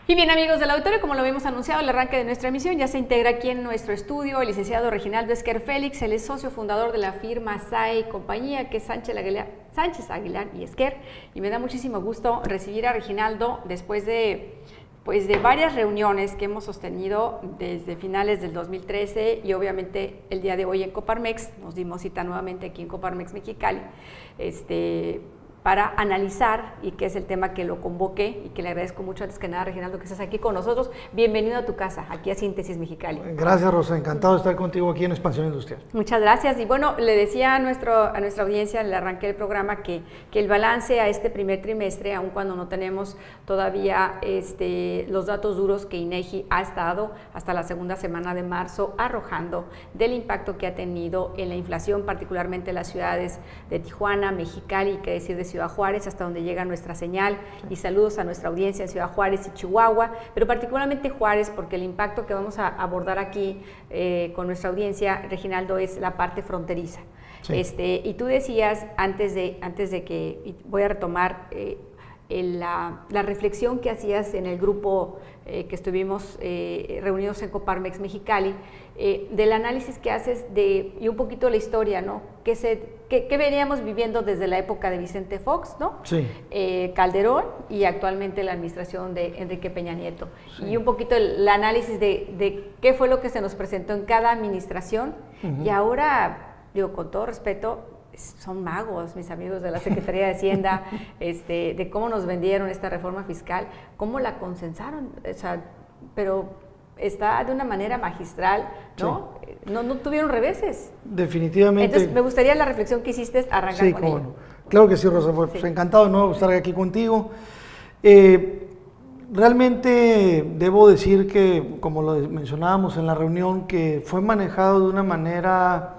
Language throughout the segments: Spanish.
Y bien, amigos del auditorio, como lo habíamos anunciado, el arranque de nuestra emisión ya se integra aquí en nuestro estudio el licenciado Reginaldo Esquer Félix. Él es socio fundador de la firma SAE y compañía, que es Sánchez Aguilar y Esquer. Y me da muchísimo gusto recibir a Reginaldo después de varias reuniones que hemos sostenido desde finales del 2013 y obviamente el día de hoy en Coparmex. Nos dimos cita nuevamente aquí en Coparmex Mexicali para analizar, y que es el tema que lo convoqué y que le agradezco mucho antes que nada, Reginaldo, que estés aquí con nosotros. Bienvenido a tu casa, aquí a Síntesis Mexicali. Gracias, Rosa, encantado de estar contigo aquí en Expansión Industrial. Muchas gracias. Y bueno, le decía a nuestra audiencia en el arranque del programa que el balance a este primer trimestre, aun cuando no tenemos todavía los datos duros que INEGI ha estado hasta la segunda semana de marzo arrojando del impacto que ha tenido en la inflación, particularmente en las ciudades de Tijuana, Mexicali, y qué decir de Ciudad Juárez, hasta donde llega nuestra señal. Y saludos a nuestra audiencia en Ciudad Juárez y Chihuahua, pero particularmente Juárez, porque el impacto que vamos a abordar aquí con nuestra audiencia, Reginaldo, es la parte fronteriza. Sí. Y tú decías, antes de que voy a retomar la reflexión que hacías en el grupo que estuvimos reunidos en Coparmex Mexicali, del análisis que haces y un poquito la historia, ¿no? Que veníamos viviendo desde la época de Vicente Fox, ¿no? Sí. Calderón, y actualmente la administración de Enrique Peña Nieto. Sí. Y un poquito el análisis de qué fue lo que se nos presentó en cada administración. Y ahora, digo, con todo respeto, son magos, mis amigos de la Secretaría de Hacienda, de cómo nos vendieron esta reforma fiscal, cómo la consensaron, pero está de una manera magistral, ¿no? Sí. No tuvieron reveses. Definitivamente. Entonces, me gustaría la reflexión que hiciste arrancar con ello. Claro que sí, Rosa, pues sí. Encantado de nuevo estar aquí contigo. Realmente debo decir que, como lo mencionábamos en la reunión, que fue manejado de una manera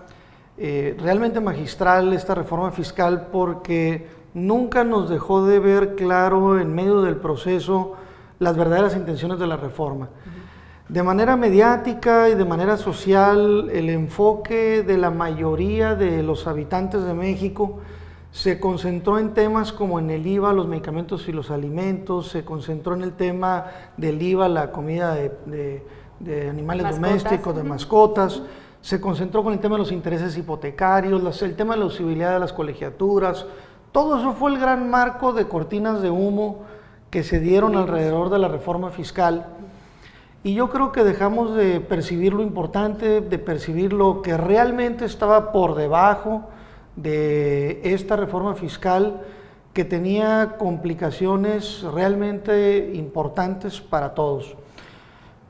realmente magistral esta reforma fiscal, porque nunca nos dejó de ver claro en medio del proceso las verdaderas intenciones de la reforma. De manera mediática y de manera social, el enfoque de la mayoría de los habitantes de México se concentró en temas como en el IVA, los medicamentos y los alimentos, se concentró en el tema del IVA, la comida de animales domésticos, de mascotas, se concentró con el tema de los intereses hipotecarios, el tema de la usibilidad de las colegiaturas. Todo eso fue el gran marco de cortinas de humo que se dieron alrededor de la reforma fiscal. Y yo creo que dejamos de percibir lo importante, de percibir lo que realmente estaba por debajo de esta reforma fiscal, que tenía complicaciones realmente importantes para todos.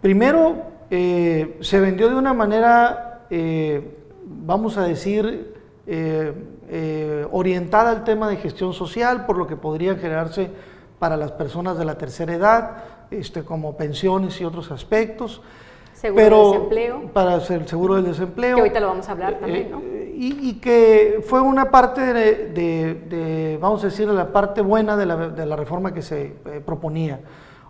Primero, se vendió de una manera, vamos a decir, orientada al tema de gestión social, por lo que podría generarse para las personas de la tercera edad, como pensiones y otros aspectos. Seguro del desempleo. Para el seguro del desempleo. Que ahorita lo vamos a hablar también, ¿no? Y que fue una parte vamos a decir, de la parte buena de la reforma que se proponía.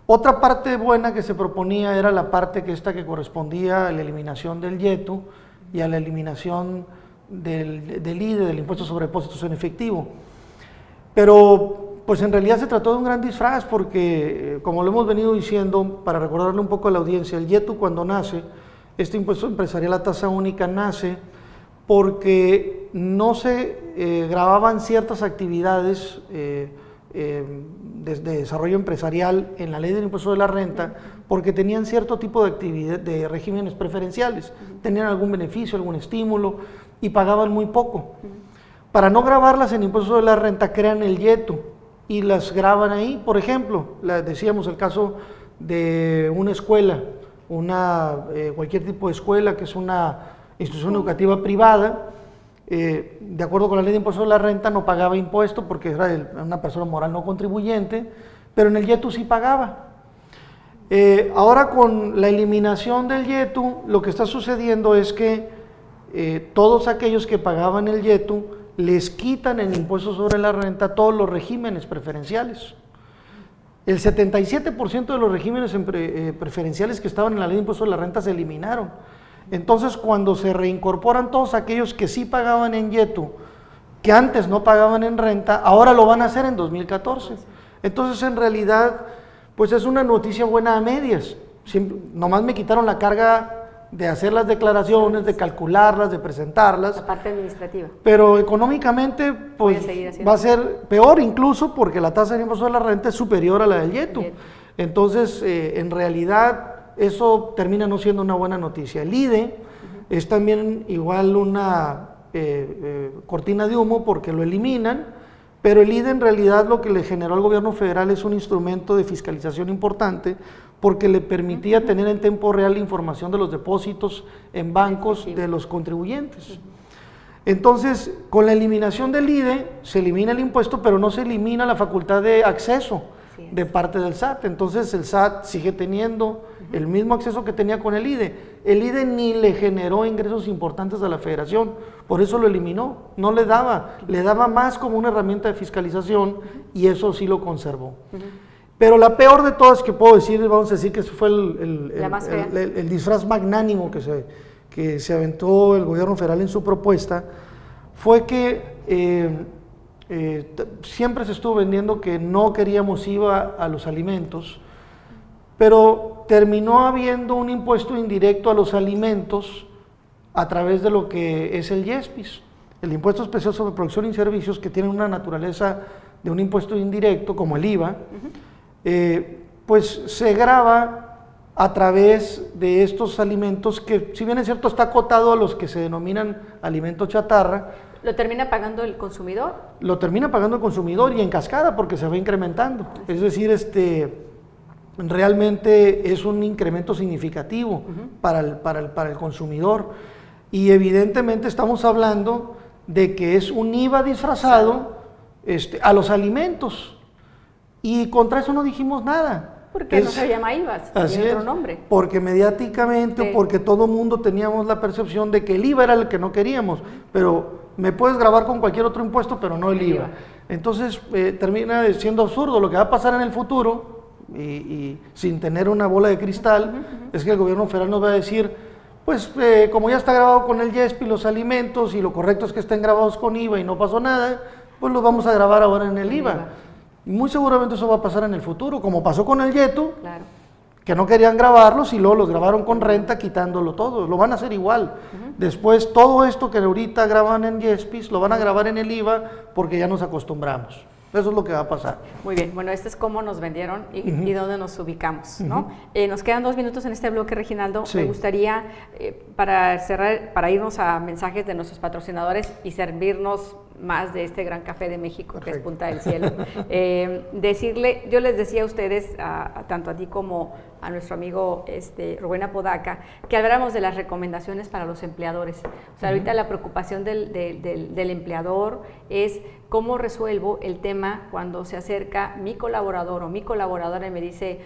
Otra parte buena que se proponía era la parte que correspondía a la eliminación del IETU y a la eliminación del IDE, del impuesto sobre depósitos en efectivo. Pero pues en realidad se trató de un gran disfraz, porque como lo hemos venido diciendo, para recordarle un poco a la audiencia, el IETU, cuando nace, este impuesto empresarial a tasa única, nace porque no se gravaban ciertas actividades de desarrollo empresarial en la ley del impuesto de la renta, porque tenían cierto tipo de actividad, de regímenes preferenciales, tenían algún beneficio, algún estímulo, y pagaban muy poco. Para no gravarlas en impuesto de la renta, crean el IETU y las graban ahí. Por ejemplo, decíamos el caso de una escuela, cualquier tipo de escuela que es una institución educativa privada, de acuerdo con la ley de impuesto de la renta no pagaba impuesto porque era una persona moral no contribuyente, pero en el IETU sí pagaba. Ahora, con la eliminación del IETU, lo que está sucediendo es que todos aquellos que pagaban el IETU les quitan en impuestos sobre la renta todos los regímenes preferenciales. El 77% de los regímenes preferenciales que estaban en la ley de impuestos de la renta se eliminaron. Entonces, cuando se reincorporan todos aquellos que sí pagaban en IETU, que antes no pagaban en renta, ahora lo van a hacer en 2014. Entonces, en realidad, pues es una noticia buena a medias. Nomás me quitaron la carga de hacer las declaraciones, de calcularlas, de presentarlas. La parte administrativa. Pero económicamente pues va a ser peor incluso porque la tasa de impuesto de la renta es superior a la del YETU. Entonces, en realidad, eso termina no siendo una buena noticia. El IDE es también igual una cortina de humo porque lo eliminan, pero el IDE en realidad lo que le generó al gobierno federal es un instrumento de fiscalización importante porque le permitía tener en tiempo real la información de los depósitos en bancos de los contribuyentes. Entonces, con la eliminación del IDE, se elimina el impuesto, pero no se elimina la facultad de acceso de parte del SAT. Entonces, el SAT sigue teniendo el mismo acceso que tenía con el IDE. El IDE ni le generó ingresos importantes a la federación, por eso lo eliminó, no le daba más como una herramienta de fiscalización y eso sí lo conservó. Pero la peor de todas que puedo decir, vamos a decir que fue el disfraz magnánimo que se aventó el gobierno federal en su propuesta, fue que siempre se estuvo vendiendo que no queríamos IVA a los alimentos, pero terminó habiendo un impuesto indirecto a los alimentos a través de lo que es el IESPIS, el Impuesto Especial sobre Producción y Servicios, que tiene una naturaleza de un impuesto indirecto como el IVA. Pues se grava a través de estos alimentos que, si bien es cierto, está acotado a los que se denominan alimentos chatarra. ¿Lo termina pagando el consumidor? Lo termina pagando el consumidor y en cascada porque se va incrementando. Es decir, realmente es un incremento significativo para el consumidor y evidentemente estamos hablando de que es un IVA disfrazado a los alimentos. Y contra eso no dijimos nada. Porque no se llama IVA, tiene otro nombre. Porque mediáticamente, porque todo el mundo teníamos la percepción de que el IVA era el que no queríamos, pero me puedes grabar con cualquier otro impuesto, pero no el IVA. Entonces termina siendo absurdo. Lo que va a pasar en el futuro, y sin tener una bola de cristal, es que el gobierno federal nos va a decir, pues como ya está grabado con el YESPI los alimentos y lo correcto es que estén grabados con IVA y no pasó nada, pues los vamos a grabar ahora en el IVA. Muy seguramente eso va a pasar en el futuro, como pasó con el YETU, que no querían grabarlos y luego los grabaron con renta quitándolo todo, lo van a hacer igual. Después todo esto que ahorita graban en YESPIS lo van a grabar en el IVA porque ya nos acostumbramos. Eso es lo que va a pasar. Muy bien, bueno, este es cómo nos vendieron y dónde nos ubicamos, ¿no? Nos quedan 2 minutos en este bloque, Reginaldo. Me gustaría, para cerrar, para irnos a mensajes de nuestros patrocinadores y servirnos más de este gran café de México, que es Punta del Cielo, decirle, yo les decía a ustedes, tanto a ti como a nuestro amigo Rubén Apodaca, que habláramos de las recomendaciones para los empleadores. O sea, ahorita la preocupación del empleador es cómo resuelvo el tema cuando se acerca mi colaborador o mi colaboradora y me dice,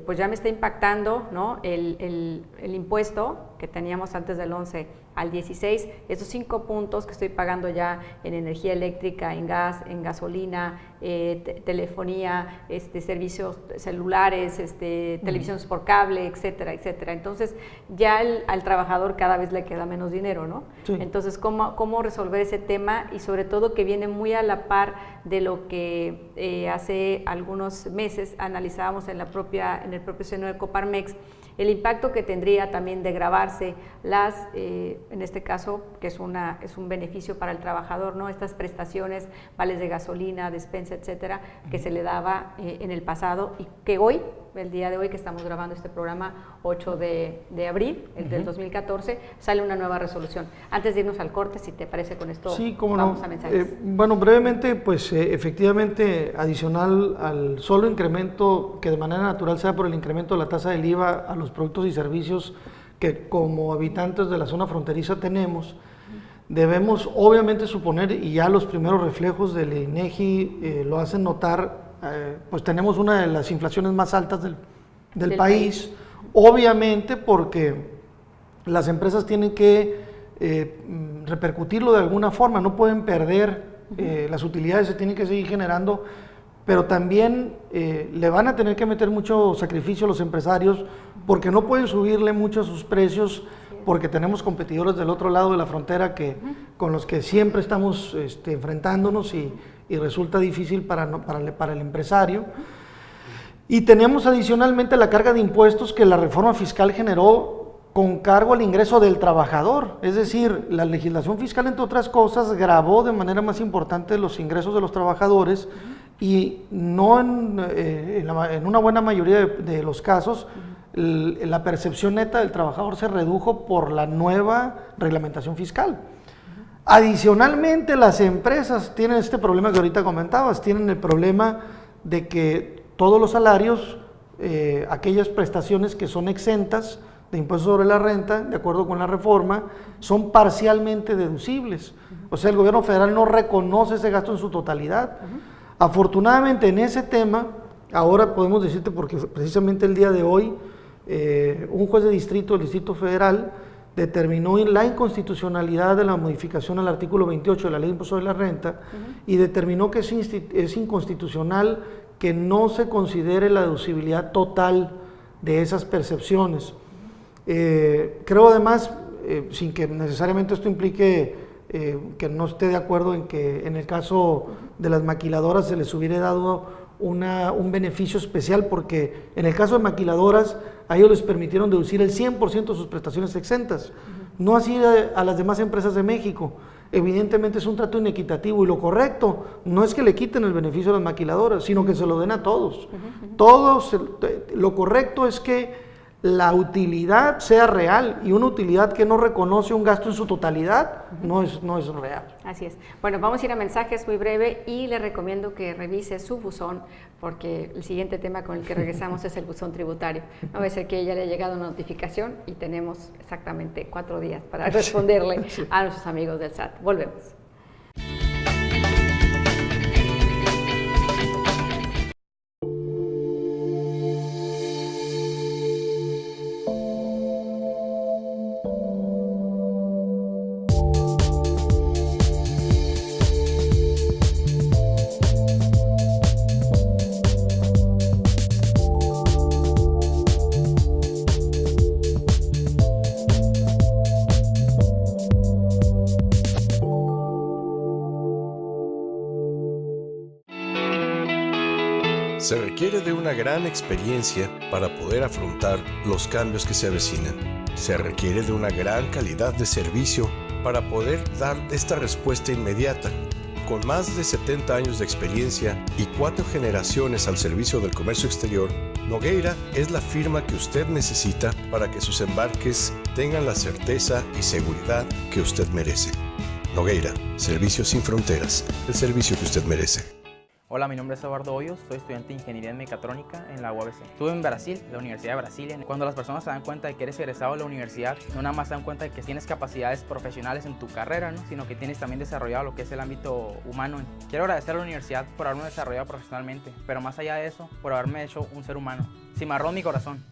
pues ya me está impactando, ¿no?, el impuesto que teníamos antes del 11 al 16, esos 5 puntos que estoy pagando ya en energía eléctrica, en gas, en gasolina, telefonía, servicios celulares, televisiones por cable, etcétera, etcétera. Entonces, ya al trabajador cada vez le queda menos dinero, ¿no? Entonces, ¿cómo resolver ese tema? Y sobre todo que viene muy a la par de lo que hace algunos meses analizábamos en el propio seno de Coparmex, el impacto que tendría también de gravarse en este caso, que es un beneficio para el trabajador, ¿no?, estas prestaciones, vales de gasolina, despensa, etcétera, que se le daba en el pasado y que hoy, el día de hoy que estamos grabando este programa, 8 de abril del 2014, sale una nueva resolución. Antes de irnos al corte, si te parece, con esto vamos a mensajes. Bueno, brevemente, pues efectivamente, adicional al solo incremento, que de manera natural sea por el incremento de la tasa del IVA a los productos y servicios que como habitantes de la zona fronteriza tenemos, debemos obviamente suponer, y ya los primeros reflejos del INEGI lo hacen notar, pues tenemos una de las inflaciones más altas del país, obviamente porque las empresas tienen que repercutirlo de alguna forma, no pueden perder, las utilidades se tienen que seguir generando, pero también le van a tener que meter mucho sacrificio a los empresarios porque no pueden subirle mucho a sus precios porque tenemos competidores del otro lado de la frontera con los que siempre estamos enfrentándonos y resulta difícil para el empresario. Y tenemos adicionalmente la carga de impuestos que la reforma fiscal generó con cargo al ingreso del trabajador. Es decir, la legislación fiscal, entre otras cosas, gravó de manera más importante los ingresos de los trabajadores y no en una buena mayoría de los casos, la percepción neta del trabajador se redujo por la nueva reglamentación fiscal. Adicionalmente, las empresas tienen este problema que ahorita comentabas, tienen el problema de que todos los salarios, aquellas prestaciones que son exentas de impuestos sobre la renta, de acuerdo con la reforma, son parcialmente deducibles. O sea, el gobierno federal no reconoce ese gasto en su totalidad. Afortunadamente, en ese tema, ahora podemos decirte, porque precisamente el día de hoy, un juez de distrito del Distrito Federal determinó la inconstitucionalidad de la modificación al artículo 28 de la Ley de Impuestos sobre la Renta y determinó que es inconstitucional que no se considere la deducibilidad total de esas percepciones. Creo además, sin que necesariamente esto implique que no esté de acuerdo en que en el caso de las maquiladoras se les hubiera dado un beneficio especial, porque en el caso de maquiladoras a ellos les permitieron deducir el 100% de sus prestaciones exentas, no así a las demás empresas de México. Evidentemente es un trato inequitativo y lo correcto no es que le quiten el beneficio a las maquiladoras, sino que se lo den a todos. Lo correcto es que la utilidad sea real, y una utilidad que no reconoce un gasto en su totalidad no es real. Así es. Bueno, vamos a ir a mensajes muy breve y le recomiendo que revise su buzón, porque el siguiente tema con el que regresamos es el buzón tributario. No va a ser que ya le haya llegado una notificación y tenemos exactamente 4 días para responderle a nuestros amigos del SAT. Volvemos. Se requiere de una gran experiencia para poder afrontar los cambios que se avecinan. Se requiere de una gran calidad de servicio para poder dar esta respuesta inmediata. Con más de 70 años de experiencia y 4 generaciones al servicio del comercio exterior, Nogueira es la firma que usted necesita para que sus embarques tengan la certeza y seguridad que usted merece. Nogueira, Servicios Sin Fronteras, el servicio que usted merece. Hola, mi nombre es Eduardo Hoyos, soy estudiante de Ingeniería en Mecatrónica en la UABC. Estuve en Brasil, la Universidad de Brasilia. Cuando las personas se dan cuenta de que eres egresado de la universidad, no nada más se dan cuenta de que tienes capacidades profesionales en tu carrera, ¿no? Sino que tienes también desarrollado lo que es el ámbito humano. Quiero agradecer a la universidad por haberme desarrollado profesionalmente, pero más allá de eso, por haberme hecho un ser humano. Cimarrón mi corazón.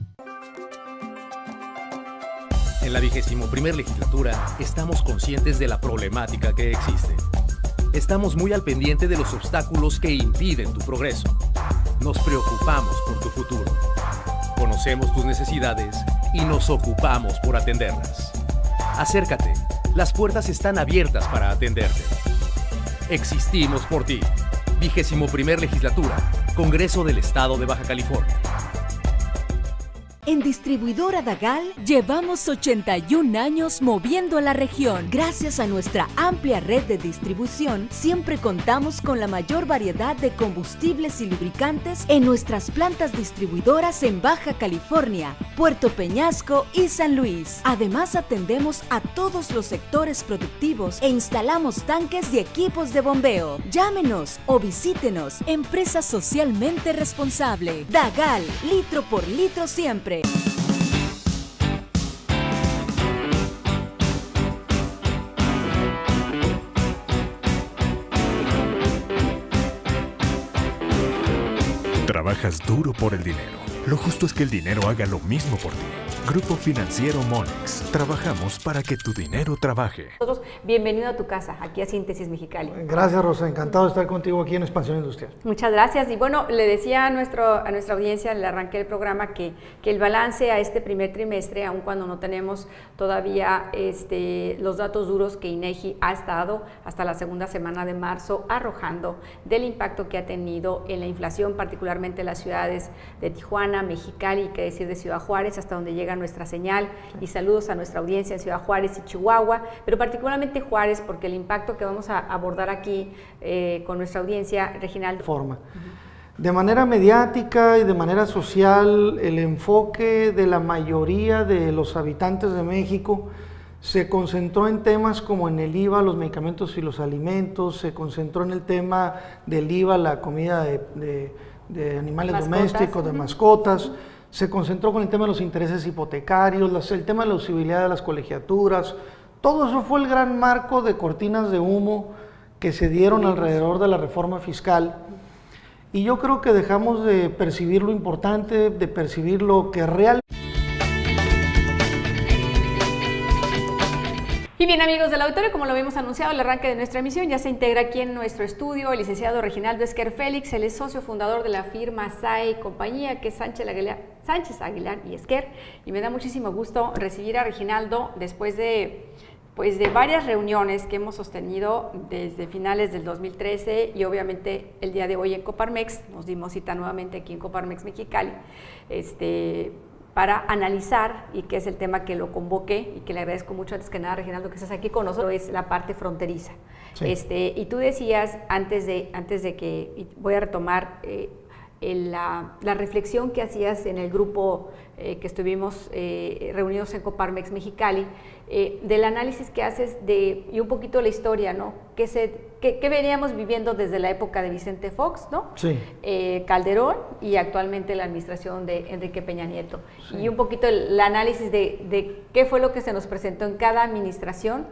En la 21ª legislatura estamos conscientes de la problemática que existe. Estamos muy al pendiente de los obstáculos que impiden tu progreso. Nos preocupamos por tu futuro. Conocemos tus necesidades y nos ocupamos por atenderlas. Acércate, las puertas están abiertas para atenderte. Existimos por ti. 21ª legislatura, Congreso del Estado de Baja California. En Distribuidora Dagal llevamos 81 años moviendo a la región. Gracias a nuestra amplia red de distribución, siempre contamos con la mayor variedad de combustibles y lubricantes en nuestras plantas distribuidoras en Baja California, Puerto Peñasco y San Luis. Además, atendemos a todos los sectores productivos e instalamos tanques y equipos de bombeo. Llámenos o visítenos. Empresa socialmente responsable. Dagal, litro por litro siempre. Trabajas duro por el dinero, Lo justo es que el dinero haga lo mismo por ti. Grupo Financiero Monex. Trabajamos para que tu dinero trabaje. Nosotros, bienvenido a tu casa, aquí a Síntesis Mexicali. Gracias, Rosa. Encantado de estar contigo aquí en Expansión Industrial. Muchas gracias. Y bueno, le decía a nuestra audiencia, le arranqué el programa, que el balance a este primer trimestre, aun cuando no tenemos todavía los datos duros que INEGI ha estado hasta la segunda semana de marzo arrojando del impacto que ha tenido en la inflación, particularmente en las ciudades de Tijuana, Mexicali, qué decir de Ciudad Juárez, hasta donde llega nuestra señal, y saludos a nuestra audiencia en Ciudad Juárez y Chihuahua, pero particularmente Juárez, porque el impacto que vamos a abordar aquí con nuestra audiencia, Reginaldo. De manera mediática y de manera social, el enfoque de la mayoría de los habitantes de México se concentró en temas como en el IVA, los medicamentos y los alimentos, se concentró en el tema del IVA, la comida de animales domésticos, de mascotas, se concentró con el tema de los intereses hipotecarios, el tema de la usibilidad de las colegiaturas. Todo eso fue el gran marco de cortinas de humo que se dieron alrededor de la reforma fiscal. Y yo creo que dejamos de percibir lo importante, de percibir lo que realmente... Y bien, amigos del auditorio, como lo habíamos anunciado, el arranque de nuestra emisión ya se integra aquí en nuestro estudio el licenciado Reginaldo Esquer Félix. Él es socio fundador de la firma SAE y compañía, que es Sánchez Aguilar y Esquer. Y me da muchísimo gusto recibir a Reginaldo después de varias reuniones que hemos sostenido desde finales del 2013 y obviamente el día de hoy en Coparmex. Nos dimos cita nuevamente aquí en Coparmex Mexicali, para analizar, y que es el tema que lo convoqué y que le agradezco mucho antes que nada, Reginaldo, que estás aquí con nosotros, es la parte fronteriza. Sí. Y tú decías, antes de que, y voy a retomar la reflexión que hacías en el grupo que estuvimos reunidos en Coparmex Mexicali, del análisis que haces y un poquito la historia, ¿no? Que veníamos viviendo desde la época de Vicente Fox, ¿no? Sí. Calderón, y actualmente la administración de Enrique Peña Nieto. Sí. Y un poquito el análisis de qué fue lo que se nos presentó en cada administración.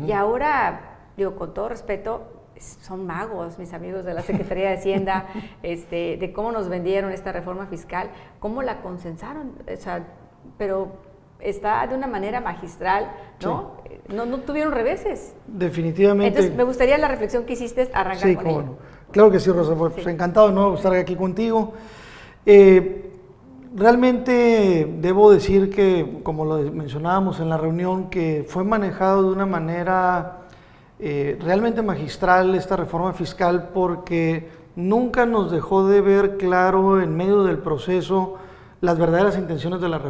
Y ahora, digo, con todo respeto, son magos, mis amigos de la Secretaría de Hacienda, de cómo nos vendieron esta reforma fiscal, cómo la consensaron, o sea, pero está de una manera magistral, ¿no? Sí. No tuvieron reveses. Definitivamente. Entonces, me gustaría la reflexión que hiciste arrancar con ella. Claro que sí, Rosa, pues sí. Encantado de nuevo estar aquí contigo. Realmente debo decir que, como lo mencionábamos en la reunión, que fue manejado de una manera realmente magistral esta reforma fiscal, porque nunca nos dejó de ver claro en medio del proceso las verdaderas intenciones de la reforma.